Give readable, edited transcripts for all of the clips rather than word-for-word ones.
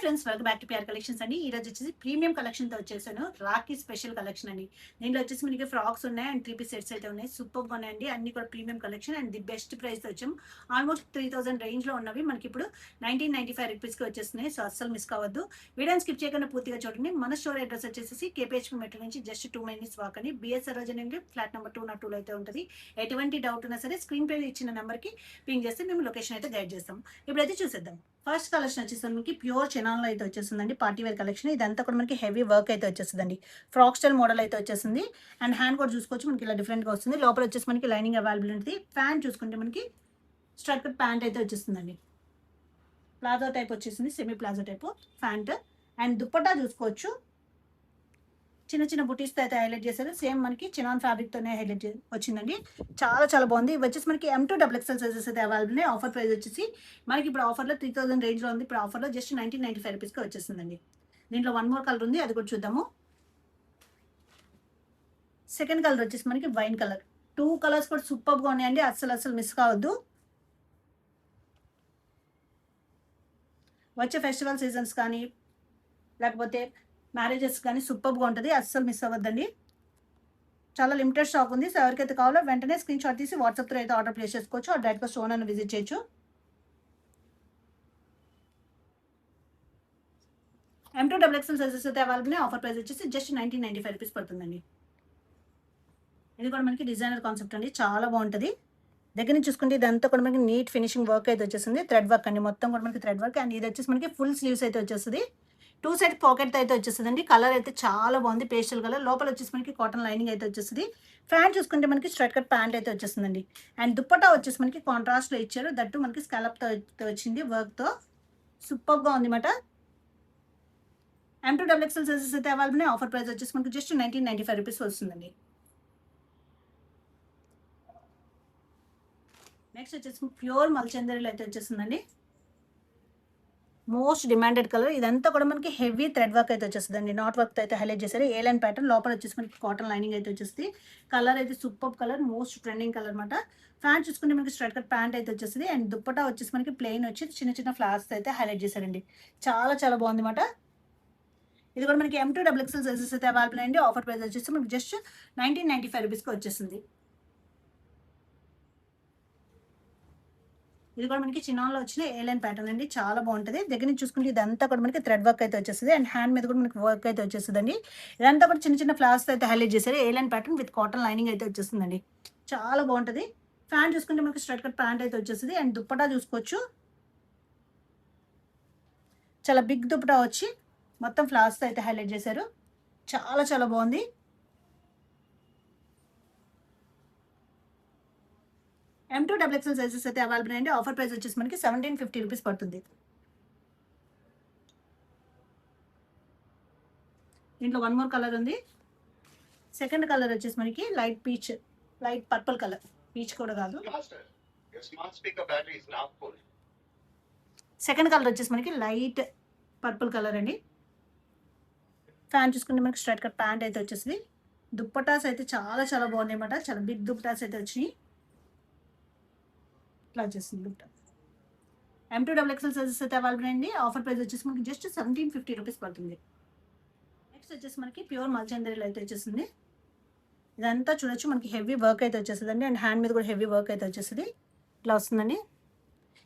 Friends, welcome back to PR collections అండి. ఈ రోజు వచ్చేసి ప్రీమియం కలెక్షన్ తో వచ్చేసాను. రాఖీ స్పెషల్ కలెక్షన్ అండి. దీంట్లో వచ్చేసి మనకి ఫ్రాక్స్ ఉన్నాయి అండ్ 3 పీస్ సెట్స్ అయితే ఉన్నాయి. సూపర్ గా ఉన్నాయండి. అన్ని కూడా premium collection and the best price తో వచ్చాం. ఆల్మోస్ట్ 3000 రేంజ్ లో ఉన్నవి మనకి ఇప్పుడు 1995 రూపీస్ కి వచ్చేస్తున్నాయి. సో అస్సలు మిస్ కావద్దు. వీడియోని స్కిప్ చేయకుండా పూర్తిగా చూడండి. మన స్టోర్ అడ్రస్ వచ్చేసి కేపీహెచ్పీ మెట్రో నుంచి జస్ట్ 2 మినిట్స్ వాక్ అని బిఎస్ సరోజన్ అండి, ఫ్లాట్ నెంబర్ 202 లో అయితే ఉంటుంది. ఎటువంటి డౌట్ ఉన్నా సరే స్క్రీన్ పై ఇచ్చిన నెంబర్ కి పింగ్ చేస్తే మేము లొకేషన్ అయితే గైడ్ చేస్తాం. ఇప్పుడైతే చూసేద్దాం. ఫస్ట్ కలెక్షన్ వచ్చేసి మనకి ప్యూర్ చెనాన్లో అయితే వచ్చేసిందండి. Party wear collection. ఇదంతా కూడా మనకి హెవీ వర్క్ అయితే వచ్చేసిందండి. ఫ్రాక్ స్టైల్ మోడల్ అయితే వచ్చేసింది. అండ్ హ్యాండ్ కూడా చూసుకోవచ్చు, మనకి ఇలా డిఫరెంట్గా వస్తుంది. లోపల వచ్చేసి మనకి లైనింగ్ అవైలబుల్ ఉంటుంది. ప్యాంట్ చూసుకుంటే మనకి స్ట్రైట్ కట్ ప్యాంట్ అయితే వచ్చేస్తుందండి. ప్లాజో టైప్ వచ్చేసింది, semi palazzo type pant. And dupatta చూసుకోవచ్చు, చిన్న చిన్న బుటీస్తో అయితే హైలైట్ చేశారు. సేమ్ మనకి చినాన్ ఫ్యాబ్రిక్తోనే హైలైట్ వచ్చిందండి. చాలా చాలా బాగుంది. ఇవి వచ్చేసి మనకి M2 XXL సైజెస్ అయితే అవైలబుల్ ఉన్నాయి. ఆఫర్ ప్రైస్ వచ్చేసి మనకి ఇప్పుడు ఆఫర్లో 3000 రేంజ్లో ఉంది. ఇప్పుడు ఆఫర్లో జస్ట్ 1995 రూపీస్కి వచ్చేసిందండి. దీంట్లో వన్ మోర్ కలర్ ఉంది, అది కూడా చూద్దాము. సెకండ్ కలర్ వచ్చేసి మనకి వైన్ కలర్. 2 కలర్స్ కూడా సూపర్గా ఉన్నాయండి. అస్సలు మిస్ కావద్దు. వచ్చే ఫెస్టివల్ సీజన్స్ కానీ లేకపోతే మ్యారేజెస్ కానీ సూపర్గా ఉంటుంది. అస్సలు మిస్ అవ్వద్దండి. చాలా లిమిటెడ్ స్టాక్ ఉంది. సో ఎవరికైతే కావాలో వెంటనే స్క్రీన్ షాట్ తీసి వాట్సాప్లో అయితే ఆర్డర్ ప్లేస్ చేసుకోవచ్చు. ఆ డైరెక్ట్గా స్టోర్ అని విజిట్ చేయొచ్చు. M2 XXL సైజెస్ అయితే అవైలబుల్. ఆఫర్ ప్రైస్ వచ్చేసి జస్ట్ 1995 రూపీస్ పడుతుందండి. ఇది కూడా మనకి డిజైనర్ కాన్సెప్ట్ అండి, చాలా బాగుంటుంది. దగ్గర నుంచి చూసుకుంటే ఇదంతా కూడా మనకి నీట్ ఫినిషింగ్ వర్క్ అయితే వచ్చేసింది. థ్రెడ్ వర్క్ అండి, మొత్తం కూడా మనకి థ్రెడ్ వర్క్. అండ్ ఇది వచ్చేసి మనకి ఫుల్ స్లీవ్స్ అయితే వచ్చేస్తుంది. 2 సైడ్ పాకెట్ అయితే వచ్చేస్తుందండి. కలర్ అయితే చాలా బాగుంది, పేస్టల్ కలర్. లోపల వచ్చేసి మనకి కాటన్ లైనింగ్ అయితే వచ్చేస్తుంది. ప్యాంట్ చూసుకుంటే మనకి స్ట్రైట్ కట్ ప్యాంట్ అయితే వచ్చేస్తుందండి. అండ్ దుప్పట్టా వచ్చేసి మనకి కాంట్రాస్ట్లో ఇచ్చారు. దట్టు మనకి స్కాలప్తో వచ్చింది వర్క్తో. సూపర్గా ఉంది అన్నమాట. M2 XXL సైజెస్ అయితే అవైలబుల్. ఆఫర్ ప్రైస్ వచ్చేసి మనకి జస్ట్ 1995 రూపీస్ వస్తుందండి. నెక్స్ట్ వచ్చేసి ప్యూర్ మల్చందరిలో అయితే వచ్చేస్తుందండి. Most demanded colour. ఇదంతా కూడా మనకి హెవీ థ్రెడ్ వర్క్ అయితే వచ్చేస్తుందండి. నాట్ వర్క్ అయితే హైలైట్ చేశారు. A line pattern. లోపల వచ్చేసి మనకి కాటన్ లైనింగ్ అయితే వచ్చేస్తుంది. కలర్ అయితే super colour, most trending colour అనమాట. ప్యాంట్ చూసుకుంటే మనకి స్ట్రైట్ కట్ ప్యాంట్ అయితే వచ్చేస్తుంది. అండ్ దుప్పటా వచ్చేసి మనకి ప్లెయిన్ వచ్చి చిన్న చిన్న ఫ్లవర్స్ అయితే హైలైట్ చేశారండి. చాలా చాలా బాగుంది అనమాట. ఇది కూడా మనకి M2 XXL సైజెస్ అయితే అవైలబుల్ అండి. ఆఫర్ ప్రైస్ వచ్చేసి మనకి జస్ట్ 1995 రూపీస్కి వచ్చేసింది. ఇది కూడా మనకి చిన్నాలో వచ్చిన ఏ లైన్ ప్యాటర్న్ అండి, చాలా బాగుంటుంది. దగ్గర నుంచి చూసుకుంటే ఇదంతా కూడా మనకి థ్రెడ్ వర్క్ అయితే వచ్చేస్తుంది. అండ్ హ్యాండ్ మీద కూడా మనకి వర్క్ అయితే వచ్చేస్తుందండి. ఇదంతా కూడా చిన్న చిన్న ఫ్లవర్స్ అయితే హైలైట్ చేశారు. A line pattern with cotton lining అయితే వచ్చేస్తుందండి. చాలా బాగుంటుంది. ప్యాంట్ చూసుకుంటే మనకి స్ట్రైట్ కట్ ప్యాంట్ అయితే వచ్చేస్తుంది. అండ్ దుప్పటా చూసుకోవచ్చు, చాలా బిగ్ దుప్పటా వచ్చి మొత్తం ఫ్లవర్స్తో అయితే హైలైట్ చేశారు. చాలా చాలా బాగుంది. M2 XXL సైజెస్ అయితే అవైలబుల్ అండి. ఆఫర్ ప్రైస్ వచ్చేసి మనకి 1750 రూపీస్ పడుతుంది. దీంట్లో వన్ మోర్ కలర్ ఉంది. సెకండ్ కలర్ వచ్చేసి మనకి light peach, light purple colour. Peach కూడా కాదు. సెకండ్ కలర్ వచ్చేసి మనకి లైట్ పర్పుల్ కలర్ అండి. ఫ్యాన్ చూసుకుంటే మనకి స్ట్రైట్ కట్ ప్యాంట్ అయితే వచ్చేసింది. దుప్పటాస్ అయితే చాలా చాలా బాగున్నాయి అన్నమాట. చాలా బిగ్ దుప్పటాస్ అయితే వచ్చినాయి. ఇట్లా వచ్చేసింది దుప్పటా. M2 XXL సైజెస్ అయితే అవైలబుల్ అండి. ఆఫర్ ప్రైస్ వచ్చేసి మనకి జస్ట్ 1750 రూపీస్ పడుతుంది. నెక్స్ట్ వచ్చేసి మనకి ప్యూర్ మల్చందరిలో అయితే వచ్చేసింది. ఇదంతా చూడొచ్చు, మనకి హెవీ వర్క్ అయితే వచ్చేస్తుంది అండి. అండ్ హ్యాండ్ మీద కూడా హెవీ వర్క్ అయితే వచ్చేస్తుంది. ఇట్లా వస్తుందండి.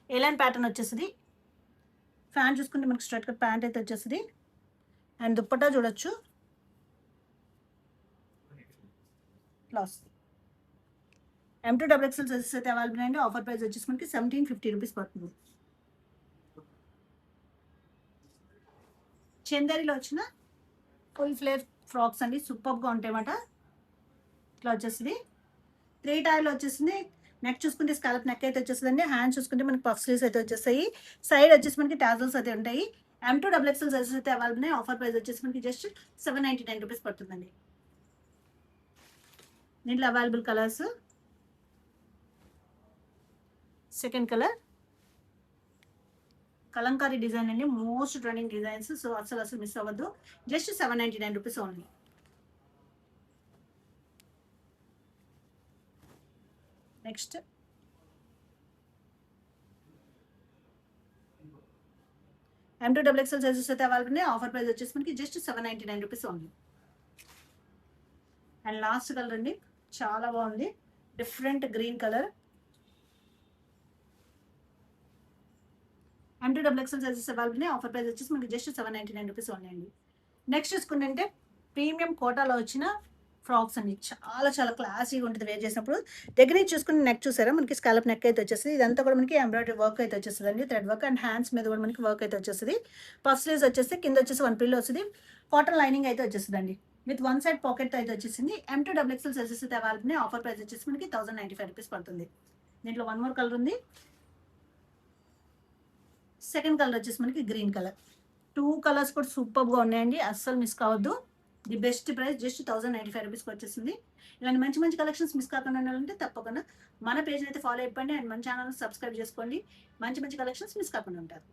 ఏ లైన్ ప్యాటర్న్ వచ్చేస్తుంది. ఫ్యాన్ చూసుకుంటే మనకి స్ట్రైట్ కట్ ప్యాంట్ అయితే వచ్చేస్తుంది. అండ్ దుప్పట్టా చూడొచ్చు, ఇట్లా వస్తుంది. M2 XXL సైజెస్ అయితే అవైలబుల్ అండి. ఆఫర్ ప్రైస్ వచ్చేసి మనకి 1750 రూపీస్ పడుతుంది. చందేరిలో వచ్చిన ఫుల్ ఫ్లేర్ ఫ్రాక్స్ అండి, సూపర్గా ఉంటాయి అన్నమాట. ఇట్లా వచ్చేస్తుంది. 3 టైర్లో వచ్చేసింది. నెక్ చూసుకుంటే స్కాలప్ నెక్ అయితే వచ్చేస్తుందండి. హ్యాండ్ చూసుకుంటే మనకి పఫ్ స్లీవ్స్ అయితే వచ్చేస్తాయి. సైడ్ వచ్చేసి మనకి టాజల్స్ అయితే ఉంటాయి. M2 XXL సైజెస్ అయితే అవైలబుల్ ఉన్నాయి. ఆఫర్ ప్రైస్ వచ్చేసి మనకి జస్ట్ 799 రూపీస్ పడుతుందండి. దీంట్లో available colours. Second colour Kalamkari design అండి, మోస్ట్ ట్రెండింగ్ డిజైన్స్. సో అసలు మిస్ అవ్వద్దు. Just 799 rupees only. Next M2XXL sizes అయితే అవైలబుల్ ఉన్నాయి. ఆఫర్ ప్రైస్ వచ్చేసి మనకి just 799 rupees only. And last colour అండి, చాలా బాగుంది, different green colour. M2XXL sizes available ఉన్నాయి. ఆఫర్ ప్రైస్ వచ్చేసి మనకి జస్ట్ 799 రూపీస్ ఓన్లీ అండి. నెక్స్ట్ చూసుకుంటే ప్రీమియం కోటాలో వచ్చిన ఫ్రాక్స్ అండి, చాలా చాలా క్లాసీగా ఉంటుంది వేర్ చేసినప్పుడు. దగ్గర నుంచి చూసుకుని నెక్ చూసారా, మనకి స్కాలప్ నెక్ అయితే వచ్చేస్తుంది. ఇదంతా కూడా మనకి ఎంబ్రాయిడరీ వర్క్ అయితే వచ్చేస్తుంది అండి, థ్రెడ్ వర్క్. అండ్ హ్యాండ్స్ మీద కూడా మనకి వర్క్ అయితే వచ్చేస్తుంది. పఫ్ స్లీవ్స్ వచ్చేసి కింద వచ్చేసి 1 పిల్లో వస్తుంది. కాటన్ లైనింగ్ అయితే వచ్చేస్తుంది అండి, విత్ 1 సైడ్ పాకెట్ అయితే వచ్చేసింది. M2XXL సైజెస్ అయితే అవైలబుల్ ఉన్నాయి. ఆఫర్ ప్రైస్ వచ్చేసి మనకి 1095 రూపీస్ పడుతుంది. దీంట్లో 1 మోర్ కలర్ ఉంది. సెకండ్ కలర్ వచ్చేసి మనకి గ్రీన్ కలర్. 2 కలర్స్ కూడా సూపర్గా ఉన్నాయండి, అస్సలు మిస్ కావద్దు. ది బెస్ట్ ప్రైస్ జస్ట్ 1095 రూపీస్కి వచ్చేసింది. ఇలాంటి మంచి మంచి కలెక్షన్స్ మిస్ కాకుండా ఉండాలంటే తప్పకుండా మన పేజ్ని అయితే ఫాలో అయిపోండి. అండ్ మన ఛానల్ సబ్స్క్రైబ్ చేసుకోండి. మంచి మంచి కలెక్షన్స్ మిస్ కాకుండా ఉంటారు.